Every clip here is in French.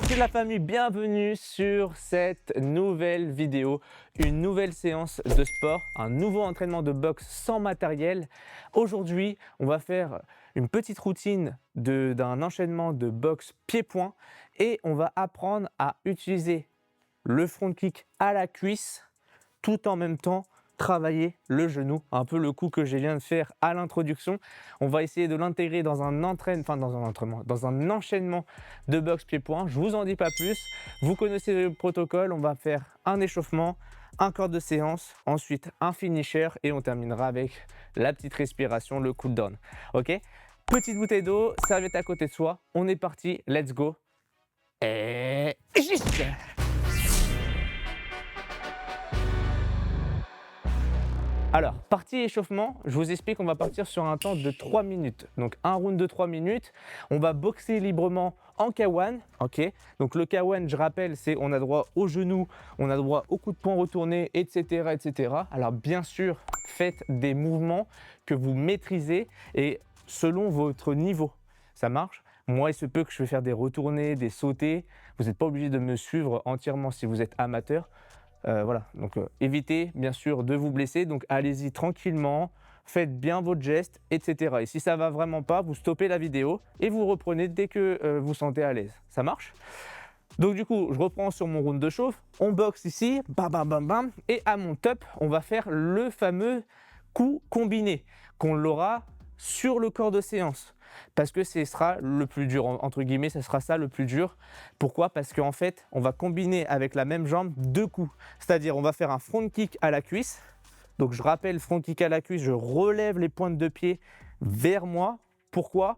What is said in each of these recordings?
C'est la famille, bienvenue sur cette nouvelle vidéo, une nouvelle séance de sport, un nouveau entraînement de boxe sans matériel. Aujourd'hui, on va faire une petite routine d'un enchaînement de boxe pied-point et on va apprendre à utiliser le front kick à la cuisse tout en même temps travailler le genou, un peu le coup que je viens de faire à l'introduction. On va essayer de l'intégrer dans un dans un enchaînement de boxe pied-point. Je vous en dis pas plus. Vous connaissez le protocole. On va faire un échauffement, un quart de séance, ensuite un finisher et on terminera avec la petite respiration, le cool down. Ok? Petite bouteille d'eau, serviette à côté de soi. On est parti. Let's go. Et juste. Alors, partie échauffement, je vous explique qu'on va partir sur un temps de 3 minutes. Donc, un round de 3 minutes. On va boxer librement en K1. Ok. Donc, le K1, je rappelle, c'est on a droit au genou, on a droit au coup de poing retourné, etc., etc. Alors, bien sûr, faites des mouvements que vous maîtrisez et selon votre niveau. Ça marche? Moi, il se peut que je vais faire des retournés, des sautés. Vous n'êtes pas obligé de me suivre entièrement si vous êtes amateur. Voilà, donc évitez bien sûr de vous blesser, donc allez-y tranquillement, faites bien votre geste, etc. Et si ça va vraiment pas, vous stoppez la vidéo et vous reprenez dès que vous sentez à l'aise. Ça marche? Donc du coup, je reprends sur mon round de chauffe, on boxe ici, bam bam bam bam, et à mon top, on va faire le fameux coup combiné, qu'on l'aura sur le corps de séance. Parce que ce sera le plus dur, entre guillemets, ce sera ça le plus dur. Pourquoi? Parce qu'en fait, on va combiner avec la même jambe deux coups. C'est-à-dire, on va faire un front kick à la cuisse. Donc, je rappelle, front kick à la cuisse, je relève les pointes de pied vers moi. Pourquoi?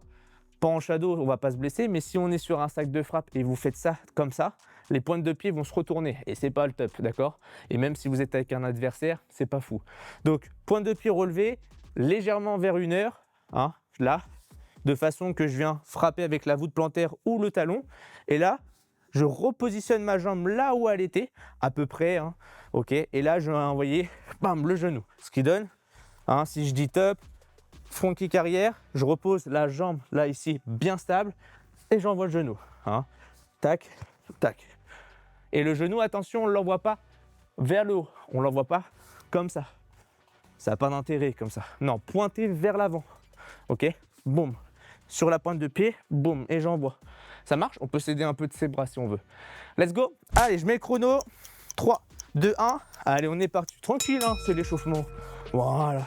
Pas en shadow, on ne va pas se blesser, mais si on est sur un sac de frappe et vous faites ça comme ça, les pointes de pied vont se retourner et c'est pas le top, d'accord? Et même si vous êtes avec un adversaire, c'est pas fou. Donc, pointe de pied relevée, légèrement vers une heure, hein, là, de façon que je viens frapper avec la voûte plantaire ou le talon. Et là, je repositionne ma jambe là où elle était, à peu près. Hein, ok. Et là, je vais envoyer bam, le genou. Ce qui donne, hein, si je dis top, front kick arrière, je repose la jambe là ici bien stable et j'envoie le genou. Hein, tac, tac. Et le genou, attention, on ne l'envoie pas vers le haut. On ne l'envoie pas comme ça. Ça n'a pas d'intérêt comme ça. Non, pointer vers l'avant. Ok. Boum. Sur la pointe de pied, boum, et j'envoie. Ça marche? On peut s'aider un peu de ses bras si on veut. Let's go. Allez, je mets le chrono. 3, 2, 1. Allez, on est parti. Tranquille, hein, c'est l'échauffement. Voilà.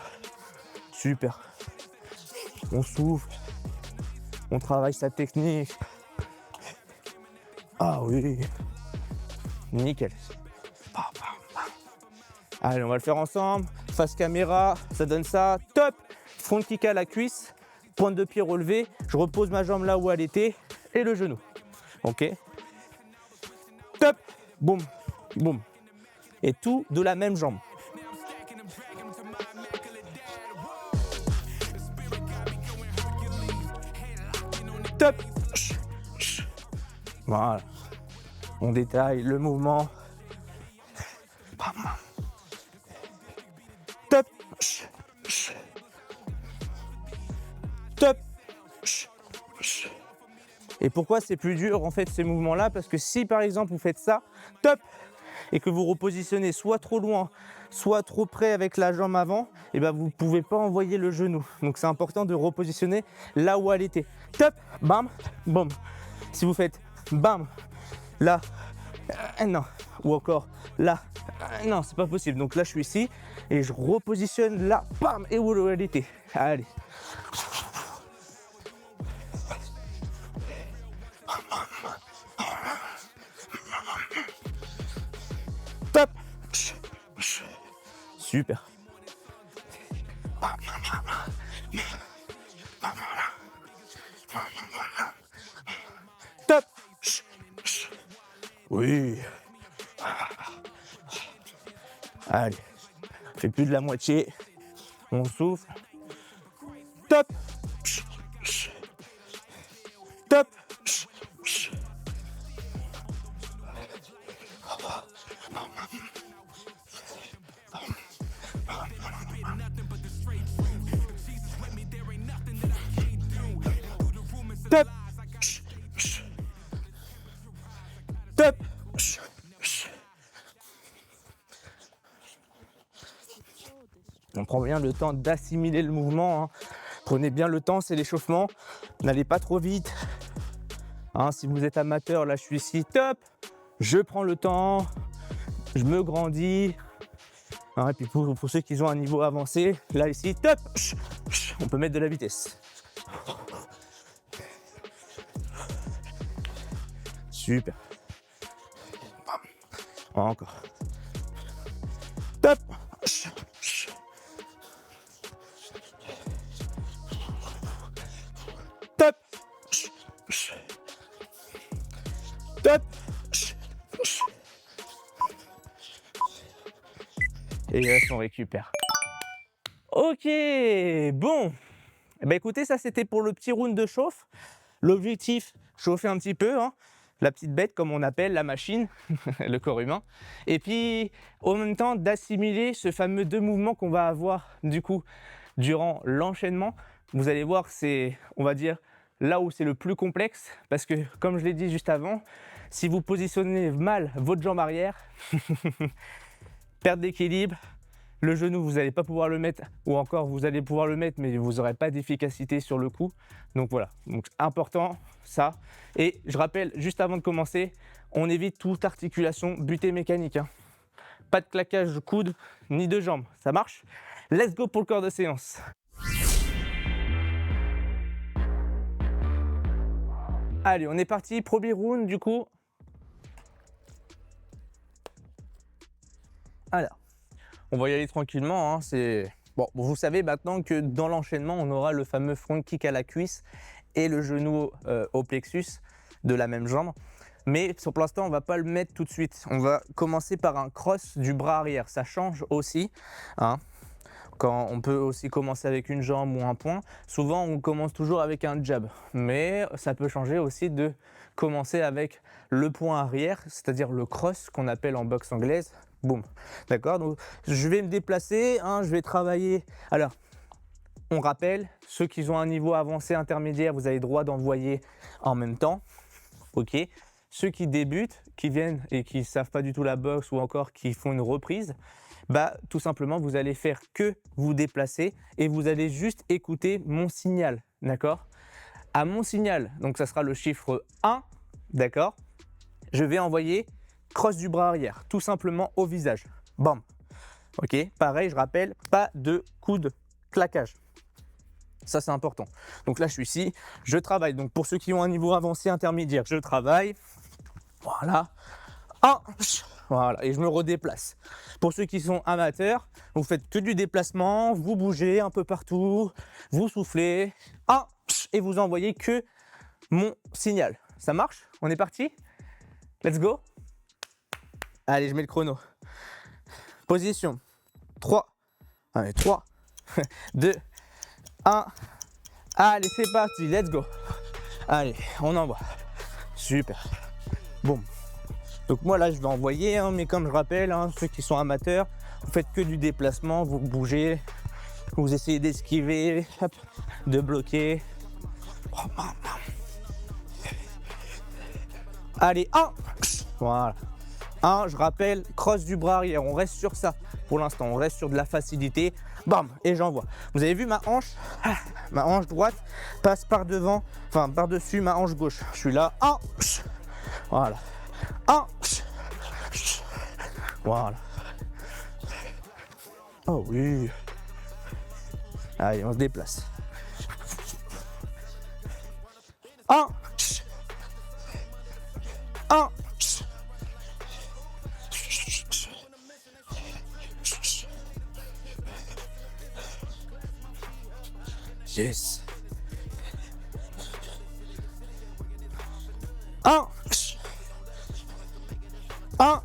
Super. On souffle. On travaille sa technique. Ah oui. Nickel. Allez, on va le faire ensemble. Face caméra, ça donne ça. Top. Front kick à la cuisse. Pointe de pied relevée, je repose ma jambe là où elle était et le genou. Ok. Top. Boum. Boum. Et tout de la même jambe. Top. Voilà. On détaille le mouvement. Top. Top. Et pourquoi c'est plus dur en fait ces mouvements-là? Parce que si par exemple vous faites ça, top, et que vous repositionnez soit trop loin, soit trop près avec la jambe avant, et ben vous ne pouvez pas envoyer le genou. Donc c'est important de repositionner là où elle était. Top, bam, boum. Si vous faites bam, là, non, ou encore là, non, c'est pas possible. Donc là je suis ici et je repositionne là, bam, et où elle était. Allez. Top. Super. Top. Oui. Allez. On fait plus de la moitié. On souffle. Top. Top. Top. top. On prend bien le temps d'assimiler le mouvement, hein. Prenez bien le temps, c'est l'échauffement. N'allez pas trop vite. Hein, si vous êtes amateur, là je suis ici, top. Je prends le temps, je me grandis. Hein, et puis pour ceux qui ont un niveau avancé, là ici, top. On peut mettre de la vitesse. Super. Encore. Top. Top. Top. Et là, on récupère. Ok, bon. Eh ben, écoutez, ça c'était pour le petit round de chauffe. L'objectif, chauffer un petit peu, hein, la petite bête comme on appelle la machine, le corps humain. Et puis, en même temps, d'assimiler ce fameux deux mouvements qu'on va avoir du coup durant l'enchaînement. Vous allez voir, c'est, on va dire, là où c'est le plus complexe, parce que comme je l'ai dit juste avant, si vous positionnez mal votre jambe arrière, perte d'équilibre, le genou vous n'allez pas pouvoir le mettre, ou encore vous allez pouvoir le mettre mais vous n'aurez pas d'efficacité sur le coup. Donc voilà, donc important ça. Et je rappelle juste avant de commencer, on évite toute articulation butée mécanique, hein. Pas de claquage de coude ni de jambes, ça marche? Let's go pour le corps de séance. Allez, on est parti, premier round du coup. Alors, on va y aller tranquillement, hein, c'est... Bon, vous savez maintenant que dans l'enchaînement, on aura le fameux front kick à la cuisse et le genou au plexus de la même jambe. Mais pour l'instant, on ne va pas le mettre tout de suite. On va commencer par un cross du bras arrière. Ça change aussi, hein. Quand on peut aussi commencer avec une jambe ou un poing. Souvent, on commence toujours avec un jab. Mais ça peut changer aussi de commencer avec le poing arrière, c'est-à-dire le cross qu'on appelle en boxe anglaise. Boum. D'accord? Donc, je vais me déplacer, hein, je vais travailler. Alors, on rappelle, ceux qui ont un niveau avancé intermédiaire, vous avez le droit d'envoyer en même temps. Ok. Ceux qui débutent, qui viennent et qui ne savent pas du tout la boxe ou encore qui font une reprise, bah, tout simplement, vous allez faire que vous déplacer et vous allez juste écouter mon signal. D'accord? À mon signal, donc ça sera le chiffre 1, d'accord? Je vais envoyer cross du bras arrière, tout simplement au visage. Bam. Ok, pareil, je rappelle, pas de coude claquage. Ça, c'est important. Donc là, je suis ici, je travaille. Donc pour ceux qui ont un niveau avancé intermédiaire, je travaille. Voilà. Voilà, et je me redéplace. Pour ceux qui sont amateurs, vous faites que du déplacement, vous bougez un peu partout, vous soufflez, et vous envoyez que mon signal. Ça marche? On est parti? Let's go! Allez, je mets le chrono. Position. 3. Allez, 3, 2, 1. Allez, c'est parti, let's go. Allez, on envoie. Super. Bon. Donc moi là, je vais envoyer, hein, mais comme je rappelle, hein, ceux qui sont amateurs, vous faites que du déplacement, vous bougez, vous essayez d'esquiver, de bloquer. Allez, 1. Voilà. 1, je rappelle, cross du bras arrière, on reste sur ça pour l'instant, on reste sur de la facilité, bam, et j'envoie. Vous avez vu ma hanche droite passe par devant, enfin par-dessus ma hanche gauche. Je suis là, 1, voilà, 1, voilà. Oh oui. Allez, on se déplace. 1, 1. Yes. 1. 1.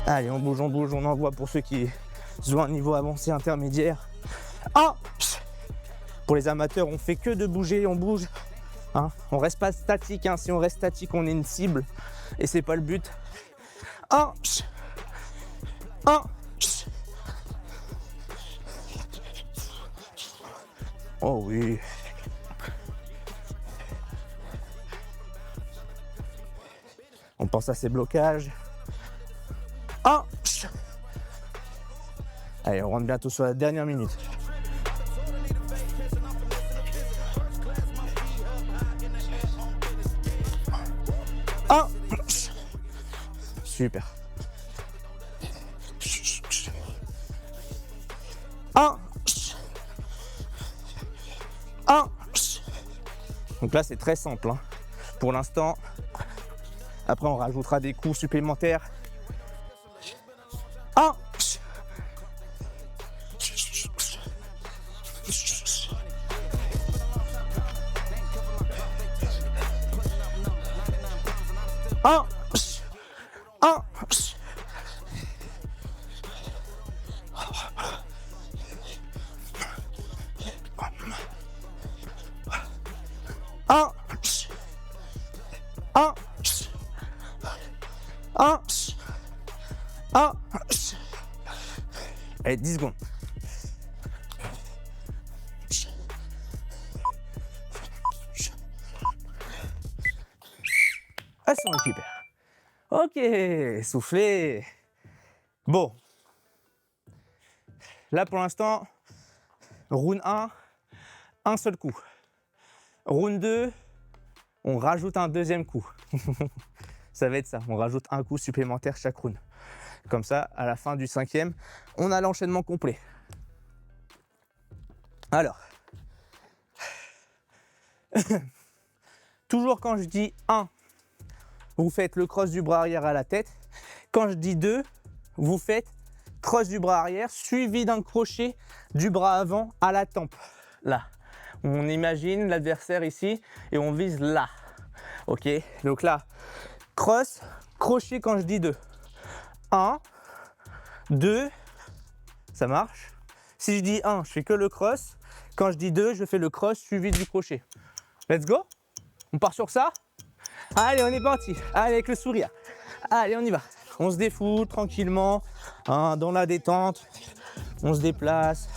Allez, on bouge, on envoie pour ceux qui ont un niveau avancé intermédiaire. 1. Pour les amateurs, on fait que de bouger, on bouge. Hein, on reste pas statique, hein. Si on reste statique, on est une cible et c'est pas le but. 1. 1. Oh oui. On pense à ces blocages. 1. Allez, on rentre bientôt sur la dernière minute. Super. 1. Donc là, c'est très simple, hein. Pour l'instant. Après, on rajoutera des coups supplémentaires. 1. 1. 1. 1. 1. 1. 1. Allez, 10 secondes. Ah, c'est on récupère. Ok, soufflez. Bon. Là, pour l'instant, round 1, un seul coup. Round 2, on rajoute un deuxième coup. Ça va être ça, on rajoute un coup supplémentaire chaque round. Comme ça, à la fin du 5e, on a l'enchaînement complet. Alors, toujours quand je dis 1, vous faites le cross du bras arrière à la tête. Quand je dis 2, vous faites cross du bras arrière suivi d'un crochet du bras avant à la tempe. Là, on imagine l'adversaire ici et on vise là. Ok, donc là, cross, crochet quand je dis 2. 1, 2, ça marche. Si je dis 1, je fais que le cross. Quand je dis 2, je fais le cross suivi du crochet. Let's go. On part sur ça. Allez, on est parti. Allez, avec le sourire. Allez, on y va. On se défoule tranquillement, hein, dans la détente. On se déplace.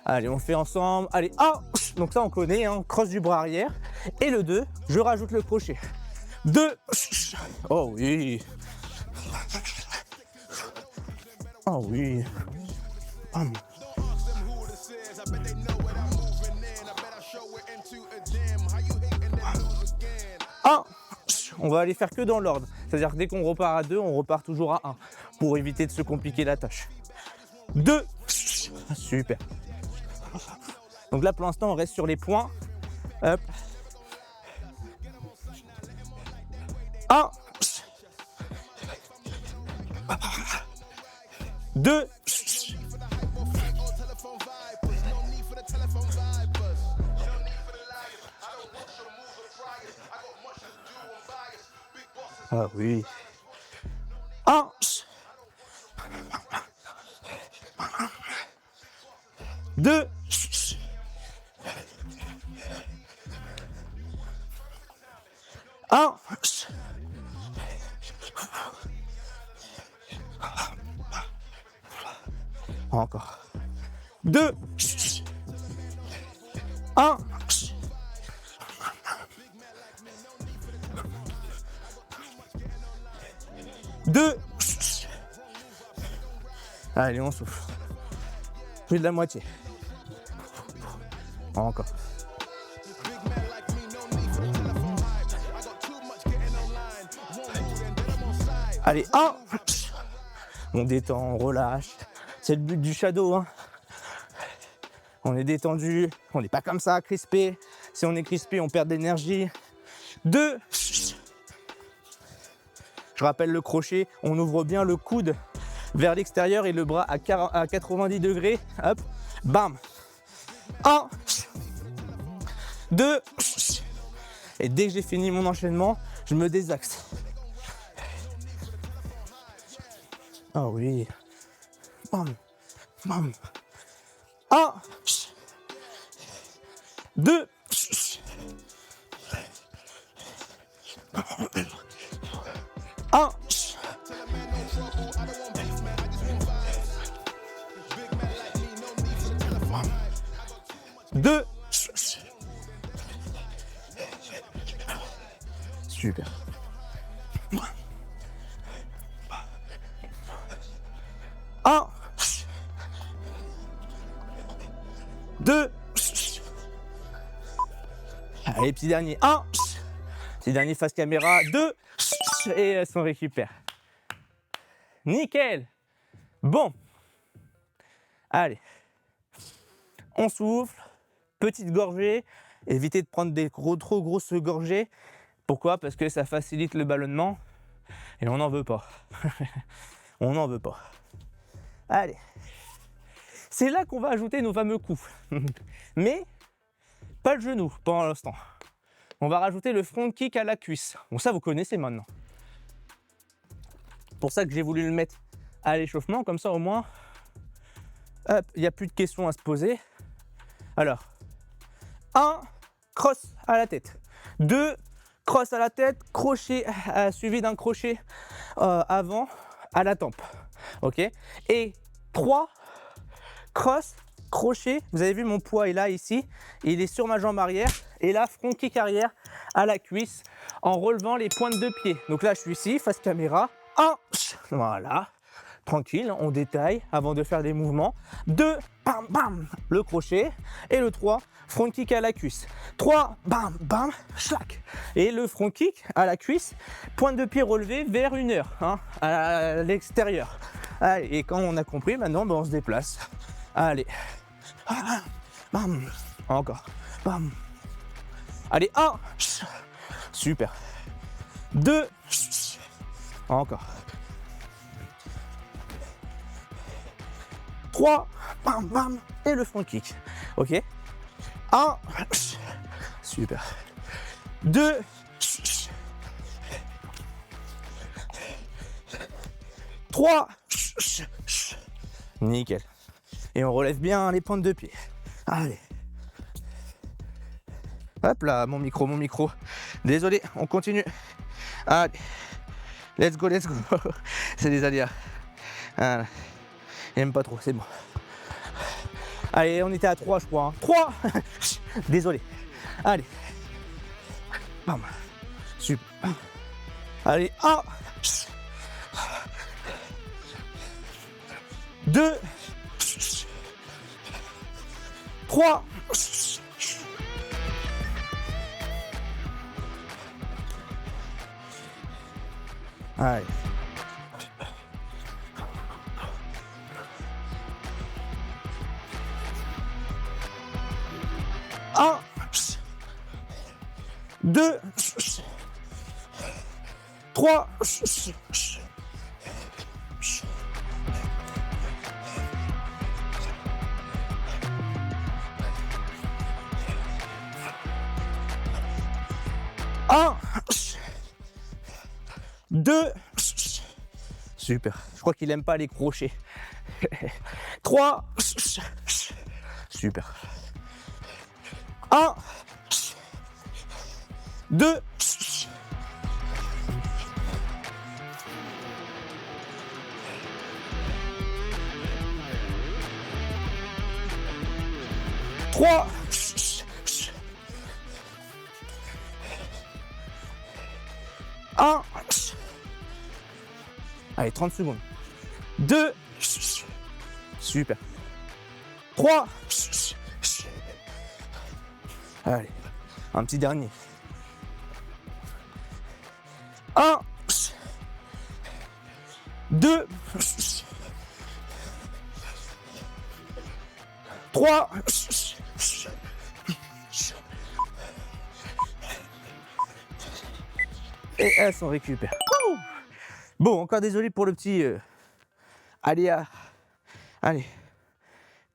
Allez, on fait ensemble. Allez, 1. Donc ça, on connaît, hein, cross du bras arrière. Et le 2, je rajoute le crochet. 2. Oh oui. Oh oui. Bam. 1. On va aller faire que dans l'ordre. C'est-à-dire que dès qu'on repart à 2, on repart toujours à 1 pour éviter de se compliquer la tâche. 2. Super. Donc là, pour l'instant, on reste sur les points. Hop. 1. 2. 'Ah oui. 1. 2. 1. Encore. 2. 1. 2. Allez, on souffle. Plus de la moitié. Encore. Allez, 1. On détend, on relâche. C'est le but du shadow, hein. On est détendu, on n'est pas comme ça, crispé. Si on est crispé, on perd de l'énergie. 2. Je rappelle le crochet, on ouvre bien le coude vers l'extérieur et le bras à 90 degrés. Hop, bam. 1. 2. Et dès que j'ai fini mon enchaînement, je me désaxe. Ah oui. Bam, bam. 1. 2. 1. 2. Allez, petit dernier. 1. Petit dernier face caméra. 2. Et on récupère. Nickel. Bon. Allez. On souffle. Petite gorgée. Évitez de prendre des trop grosses gorgées. Pourquoi? Parce que ça facilite le ballonnement. Et on n'en veut pas. On n'en veut pas. Allez. C'est là qu'on va ajouter nos fameux coups. Mais pas le genou pendant l'instant. On va rajouter le front kick à la cuisse. Bon, ça vous connaissez maintenant. Pour ça que j'ai voulu le mettre à l'échauffement, comme ça au moins, hop, il n'y a plus de questions à se poser. Alors, 1, cross à la tête. 2, cross à la tête, crochet suivi d'un crochet avant à la tempe. Ok. Et 3, cross, crochet. Vous avez vu mon poids est là ici. Il est sur ma jambe arrière. Et là, front kick arrière à la cuisse en relevant les pointes de pied. Donc là, je suis ici, face caméra. 1, voilà. Tranquille, on détaille avant de faire les mouvements. 2, bam, bam, le crochet. Et le 3, front kick à la cuisse. 3, bam, bam, schlac. Et le front kick à la cuisse, pointe de pied relevée vers 1 heure, hein, à l'extérieur. Allez, et quand on a compris, maintenant, ben, on se déplace. Allez. Bam. Encore. Bam. Allez, 1. Super. 2. Encore. 3. Bam, bam. Et le front kick. Ok. 1. Super. 2. 3. Nickel. Et on relève bien les pointes de pied. Allez. Hop là, mon micro. Désolé, on continue. Allez. Let's go. C'est des aléas. Voilà. J'aime pas trop, c'est bon. Allez, on était à 3, je crois. Hein. 3. Désolé. Allez. Bam. Super. Allez, 1. 2. 3. Allez. 1. 2. 3. 1. 2. Super. Je crois qu'il aime pas les crochets. 3. Super. 1. 2. 3. Un. Allez, 30 secondes. 2. Super. 3. Allez, un petit dernier. 1. 2. 3. Et elles sont récupérées. Bon, encore désolé pour le petit aléa. Allez.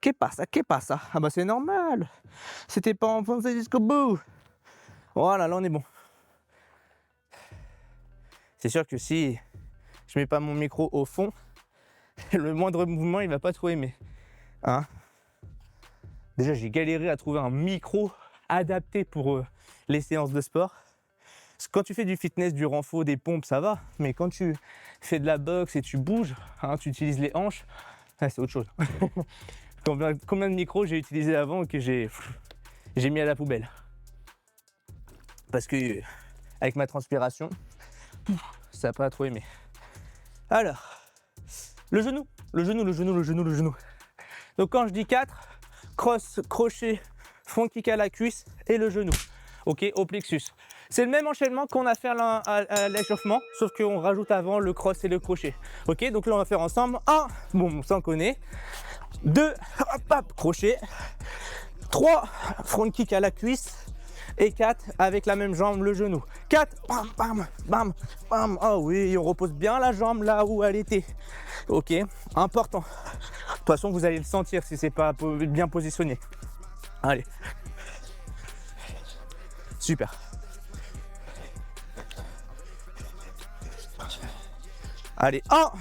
Qu'est-ce passa? Ah bah c'est normal. C'était pas enfoncé jusqu'au bout. Voilà, là on est bon. C'est sûr que si je mets pas mon micro au fond, le moindre mouvement il va pas trop aimer. Hein? Déjà j'ai galéré à trouver un micro adapté pour les séances de sport. Parce que quand tu fais du fitness, du renfort, des pompes, ça va. Mais quand tu fais de la boxe et tu bouges, hein, tu utilises les hanches, c'est autre chose. Combien de micros j'ai utilisé avant que j'ai mis à la poubelle. Parce que avec ma transpiration, ça n'a pas trop aimé. Alors, le genou. Donc quand je dis 4, cross, crochet, front kick à la cuisse et le genou. Ok, au plexus. C'est le même enchaînement qu'on a fait à l'échauffement, sauf qu'on rajoute avant le cross et le crochet. Ok, donc là on va faire ensemble. 1, bon, on s'en connaît. 2, hop, hop, crochet. 3, front kick à la cuisse. Et 4, avec la même jambe, le genou. 4, bam, bam, bam, bam. Oh oui, on repose bien la jambe là où elle était. Ok, important. De toute façon, vous allez le sentir si c'est pas bien positionné. Allez. Super. Allez, 1,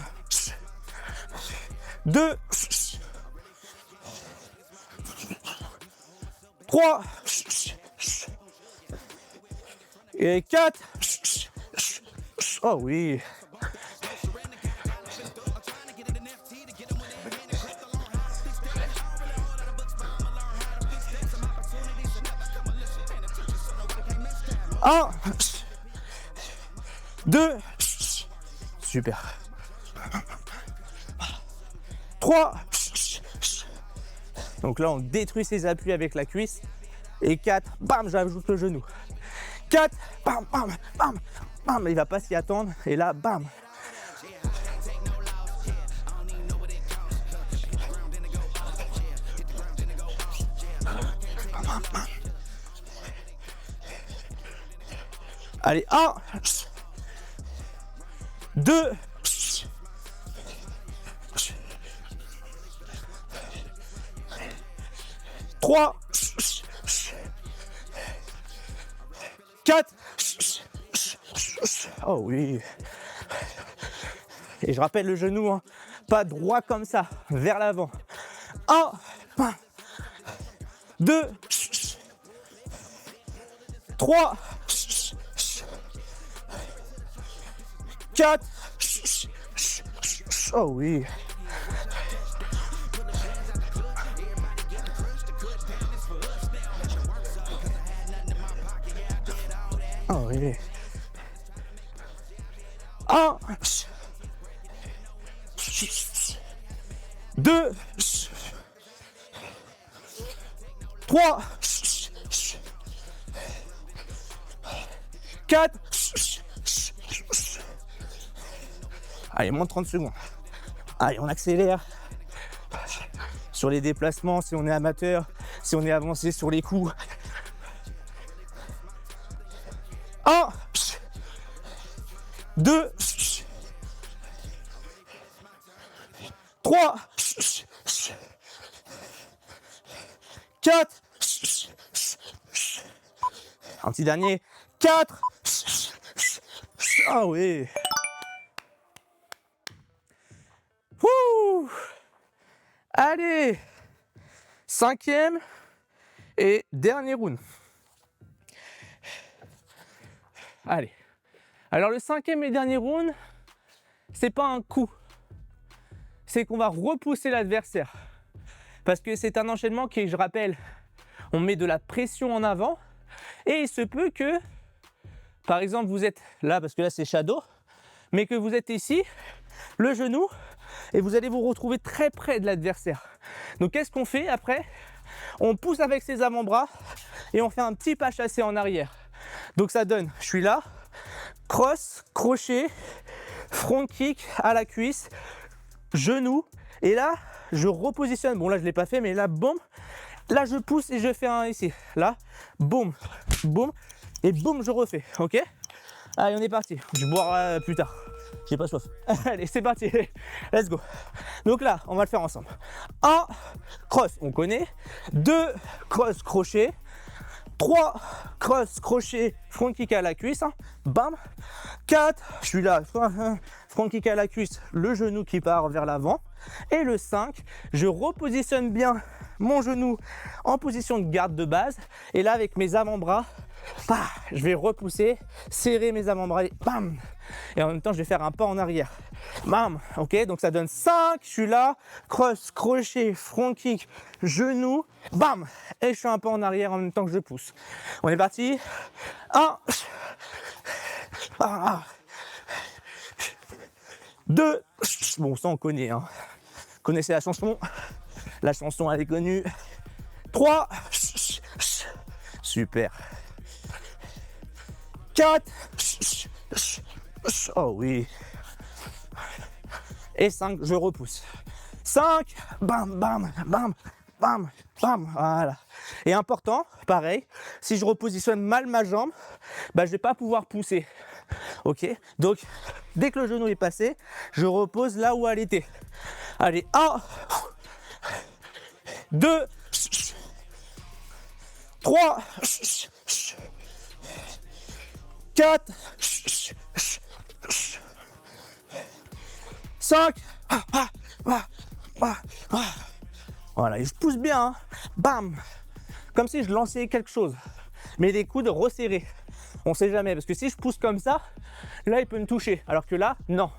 2, 3, et 4. Oh oui. Un, 2, super. 3, donc là on détruit ses appuis avec la cuisse. Et 4, bam, j'ajoute le genou. 4, bam, bam, bam, bam, il va pas s'y attendre. Et là, bam. Allez, 1, 2, 3, 4. Oh oui. Et je rappelle le genou, hein, pas droit comme ça, vers l'avant. 1, 2, 3, 4. Oh oui. Oh oui. 1, 2, 3, 4. Allez, moins de 30 secondes. Allez, on accélère. Sur les déplacements, si on est amateur, si on est avancé sur les coups. 1, 2, 3, 4. Un petit dernier. 4. Ah oui. Ouh. Allez. 5e et dernier round. Allez. Alors le 5e et dernier round, c'est pas un coup. C'est qu'on va repousser l'adversaire. Parce que c'est un enchaînement qui, je rappelle, on met de la pression en avant. Et il se peut que, par exemple, vous êtes là, parce que là c'est shadow, mais que vous êtes ici, le genou, et vous allez vous retrouver très près de l'adversaire. Donc qu'est-ce qu'on fait après? On pousse avec ses avant-bras et on fait un petit pas chassé en arrière. Donc ça donne, je suis là, cross, crochet, front kick à la cuisse, genou, et là je repositionne. Bon là je l'ai pas fait, mais là boum, là je pousse et je fais un ici. Là, boum, boum, et boum je refais. Ok? Allez, on est parti. Je boirai plus tard. J'ai pas soif. Allez, c'est parti. Let's go. Donc là, on va le faire ensemble. 1, cross, on connaît. 2, cross, crochet. 3, cross, crochet, front kick à la cuisse. Bam. 4, je suis là. Front kick à la cuisse, le genou qui part vers l'avant. Et le 5, je repositionne bien mon genou en position de garde de base. Et là, avec mes avant-bras, je vais repousser, serrer mes avant-bras, bam, et en même temps je vais faire un pas en arrière, bam, ok, donc ça donne 5, je suis là, cross, crochet, front kick, genou, bam, et je fais un pas en arrière en même temps que je pousse. On est parti, 1, 2, bon ça on connaît, hein. Connaissez la chanson elle est connue, 3. Super. 4. Oh oui. Et 5, je repousse. 5. Bam, bam, bam, bam, bam. Voilà. Et important, pareil, si je repositionne mal ma jambe, bah, je ne vais pas pouvoir pousser. Ok? Donc, dès que le genou est passé, je repose là où elle était. Allez, 1, 2, 3, 4, 5. Voilà, et je pousse bien. Hein. Bam. Comme si je lançais quelque chose. Mais les coudes resserrés. On ne sait jamais, parce que si je pousse comme ça, là, il peut me toucher. Alors que là, non.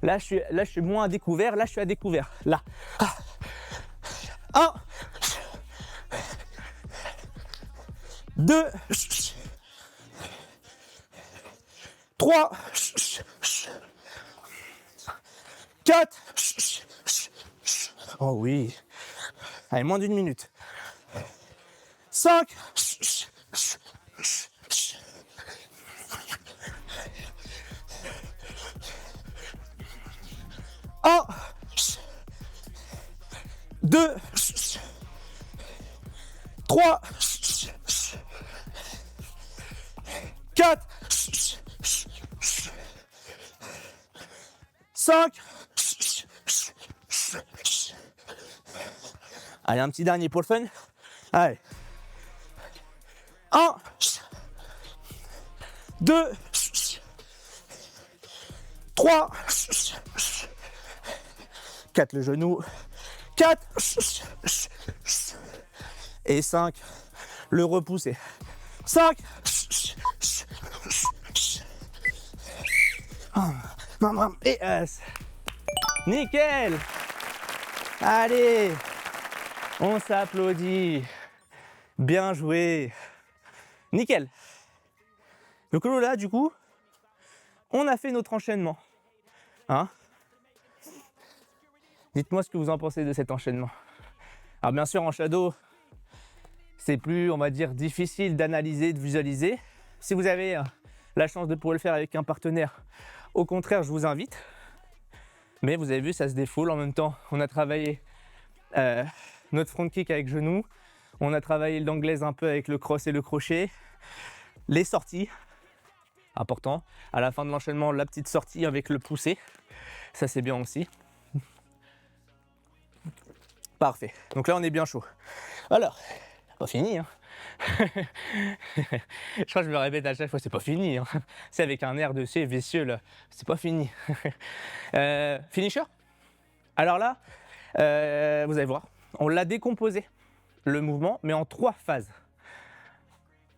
Là, je suis moins à découvert. Là, je suis à découvert. Là. 1, 2, 3, 4. Oh oui. Allez, moins d'1 minute. 5. 1, 2, 3, 4, 5. Allez, un petit dernier pour le fun. Allez. 1, 2, 3, 4 le genou, 4 et 5 le repousser. 5. Et nickel. Allez, on s'applaudit. Bien joué. Nickel. Donc là, du coup, on a fait notre enchaînement. Hein? Dites-moi ce que vous en pensez de cet enchaînement. Alors bien sûr, en shadow, c'est plus, on va dire, difficile d'analyser, de visualiser. Si vous avez la chance de pouvoir le faire avec un partenaire, au contraire, je vous invite. Mais vous avez vu, ça se défoule. En même temps, on a travaillé notre front kick avec genou. On a travaillé l'anglaise un peu avec le cross et le crochet. Les sorties, important. À la fin de l'enchaînement, la petite sortie avec le poussé. Ça, c'est bien aussi. Parfait. Donc là, on est bien chaud. Alors, pas fini. Hein. Je crois que je me répète à chaque fois, c'est pas fini. Hein. C'est avec un air de C vicieux, là. C'est pas fini. Finisher. Alors là, vous allez voir, on l'a décomposé, le mouvement, mais en 3 phases.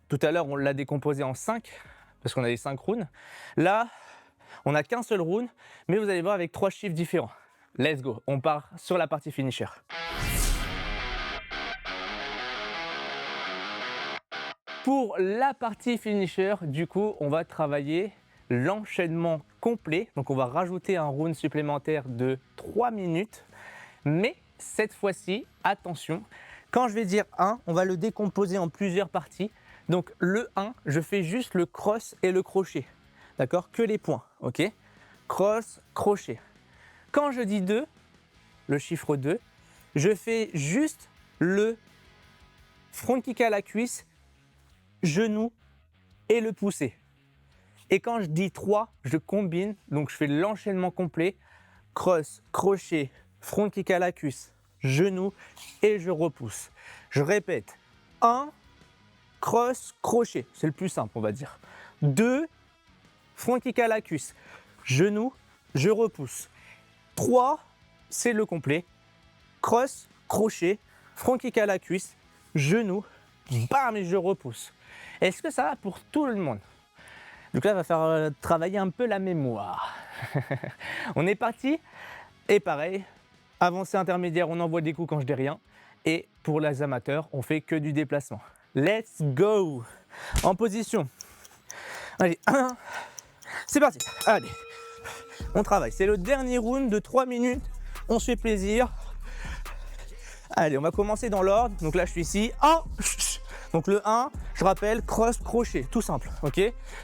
Tout à l'heure, on l'a décomposé en 5, parce qu'on avait 5 rounds. Là, on n'a qu'un seul round, mais vous allez voir avec 3 chiffres différents. Let's go, on part sur la partie finisher. Pour la partie finisher, du coup, on va travailler l'enchaînement complet. Donc, on va rajouter un round supplémentaire de 3 minutes. Mais cette fois-ci, attention, quand je vais dire 1, on va le décomposer en plusieurs parties. Donc, le 1, je fais juste le cross et le crochet. D'accord? Que les points, ok? Cross, crochet. Quand je dis 2, le chiffre 2, je fais juste le front kick à la cuisse, genou et le poussé. Et quand je dis 3, je combine, donc je fais l'enchaînement complet, cross, crochet, front kick à la cuisse, genou et je repousse. Je répète, 1, cross, crochet, c'est le plus simple on va dire. 2, front kick à la cuisse, genou, je repousse. 3, c'est le complet, cross, crochet, front kick à la cuisse, genou, bam et je repousse. Est-ce que ça va pour tout le monde? Donc là, il va faire travailler un peu la mémoire. On est parti. Et pareil, avancée intermédiaire, on envoie des coups quand je dis rien. Et pour les amateurs, on fait que du déplacement. Let's go. En position. Allez, 1. C'est parti. Allez, on travaille. C'est le dernier round de 3 minutes. On se fait plaisir. Allez, on va commencer dans l'ordre. Donc là, je suis ici. 1. Donc le 1, je rappelle, cross, crochet, tout simple, ok.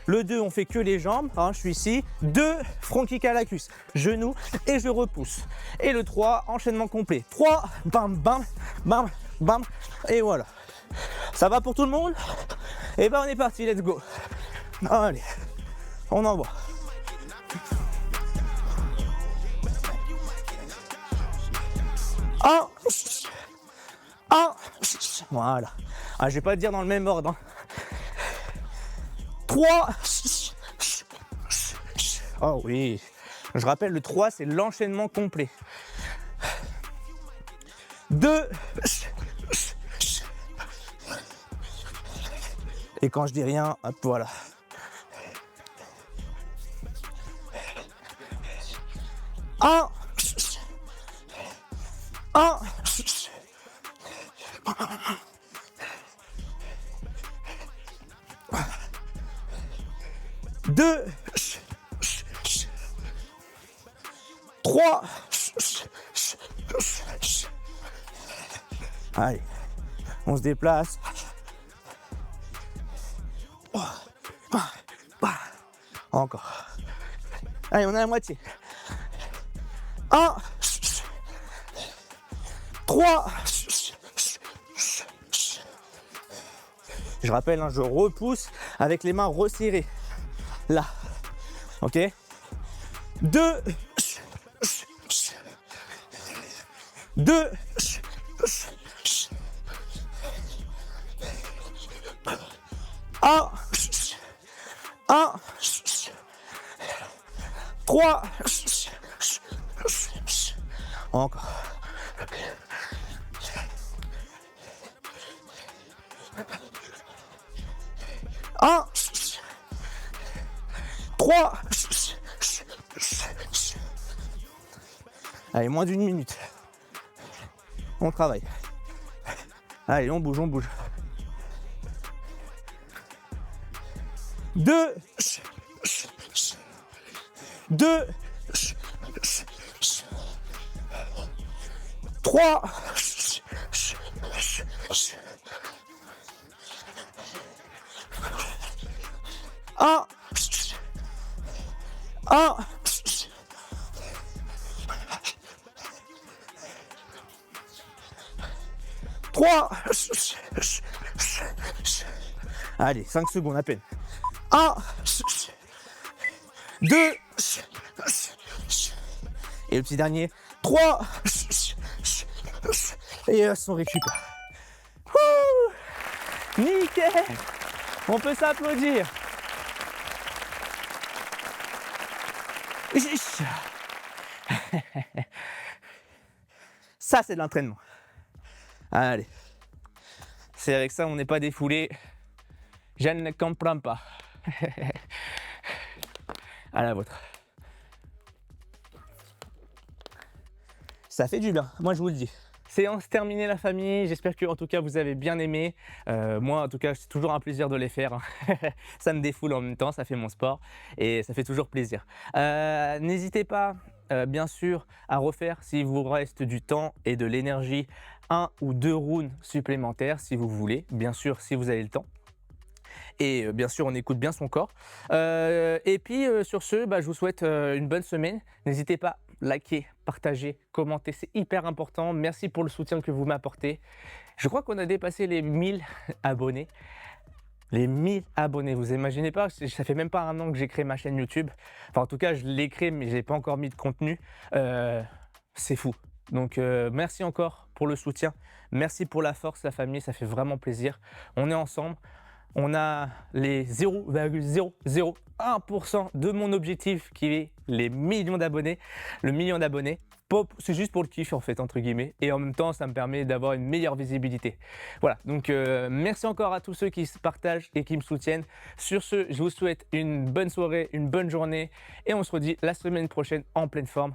Le 2, on fait que les jambes, hein, je suis ici. 2, front kick à la cuisse, genou et je repousse. Et le 3, enchaînement complet. 3, bam, bam, bam, bam, et voilà. Ça va pour tout le monde? Et ben on est parti, let's go. Allez, on envoie. Voilà. Ah, je vais pas te dire dans le même ordre. Hein. 3. Oh oui. Je rappelle, le 3, c'est l'enchaînement complet. 2. Et quand je dis rien, hop, voilà. 1. 1. 2. 3. Allez, on se déplace. Encore. Allez, on est à la moitié. 1. 3. Je rappelle, hein, je repousse avec les mains resserrées. Là. Ok. 2. 2. 1. 1. 3. Encore. 1. 3. Allez, moins d'une minute. On travaille. Allez, on bouge, on bouge. 2. 2. 3. 1. 1. 3. Allez, 5 secondes à peine. 1. 2. Et le petit dernier. 3. Et on récupère. Nickel. On peut s'applaudir. Ça, c'est de l'entraînement. Allez. C'est avec ça, on n'est pas défoulé. Je ne comprends pas. À la vôtre. Ça fait du bien, moi je vous le dis. Séance terminée la famille, j'espère que en tout cas vous avez bien aimé. Moi en tout cas c'est toujours un plaisir de les faire. Ça me défoule en même temps, ça fait mon sport et ça fait toujours plaisir. N'hésitez pas bien sûr à refaire s'il vous reste du temps et de l'énergie 1 ou 2 rounds supplémentaires si vous voulez, bien sûr si vous avez le temps. Et bien sûr on écoute bien son corps. Et puis sur ce, je vous souhaite une bonne semaine. N'hésitez pas. Likez, partagez, commentez, c'est hyper important. Merci pour le soutien que vous m'apportez. Je crois qu'on a dépassé les 1000 abonnés. Les 1000 abonnés, vous imaginez pas, ça fait même pas un an que j'ai créé ma chaîne YouTube. Enfin, en tout cas, je l'ai créé, mais je n'ai pas encore mis de contenu. C'est fou. Donc, merci encore pour le soutien. Merci pour la force, la famille, ça fait vraiment plaisir. On est ensemble. On a les 0,001% de mon objectif qui est les millions d'abonnés. Le million d'abonnés, c'est juste pour le kiff en fait, entre guillemets. Et en même temps, ça me permet d'avoir une meilleure visibilité. Voilà, donc merci encore à tous ceux qui se partagent et qui me soutiennent. Sur ce, je vous souhaite une bonne soirée, une bonne journée. Et on se redit la semaine prochaine en pleine forme.